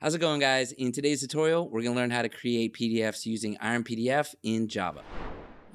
How's it going, guys? In today's tutorial, we're going to learn how to create PDFs using IronPDF in Java.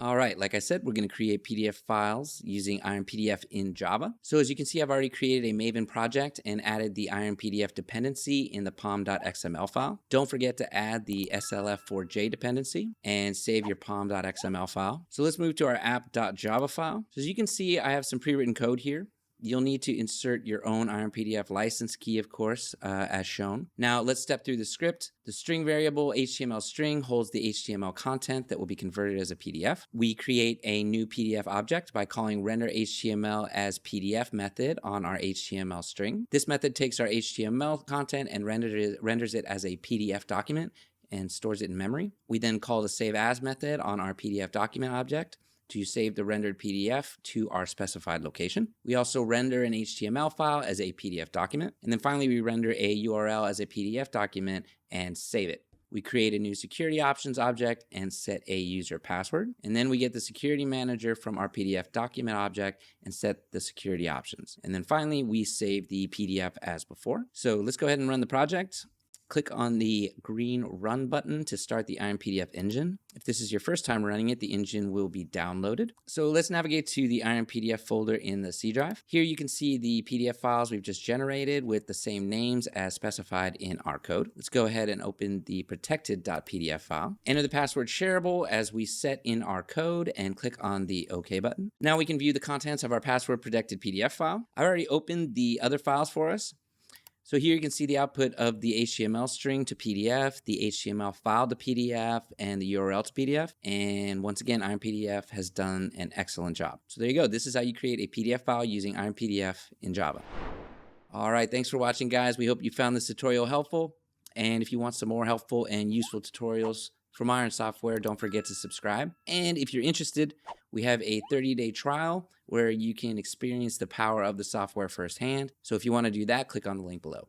All right, like I said, we're going to create PDF files using IronPDF in Java. So as you can see, I've already created a Maven project and added the IronPDF dependency in the pom.xml file. Don't forget to add the slf4j dependency and save your pom.xml file. So let's move to our app.java file. So as you can see, I have some pre-written code here. You'll need to insert your own IronPDF license key, of course, as shown. Now let's step through the script. The string variable HTML string holds the HTML content that will be converted as a PDF. We create a new PDF object by calling render HTML as PDF method on our HTML string. This method takes our HTML content and renders it as a PDF document and stores it in memory. We then call the save as method on our PDF document object to save the rendered PDF to our specified location. We also render an HTML file as a PDF document. And then finally, we render a URL as a PDF document and save it. We create a new security options object and set a user password. And then we get the security manager from our PDF document object and set the security options. And then finally, we save the PDF as before. So let's go ahead and run the project. Click on the green Run button to start the IronPDF engine. If this is your first time running it, the engine will be downloaded. So let's navigate to the IronPDF folder in the C drive. Here you can see the PDF files we've just generated with the same names as specified in our code. Let's go ahead and open the protected.pdf file. Enter the password shareable as we set in our code and click on the OK button. Now we can view the contents of our password protected PDF file. I already opened the other files for us. So here you can see the output of the HTML string to PDF, the HTML file to PDF, and the URL to PDF. And once again, IronPDF has done an excellent job. So there you go. This is how you create a PDF file using IronPDF in Java. All right, thanks for watching, guys. We hope you found this tutorial helpful. And if you want some more helpful and useful tutorials from Iron Software, don't forget to subscribe. And if you're interested, we have a 30-day trial where you can experience the power of the software firsthand. So if you want to do that, click on the link below.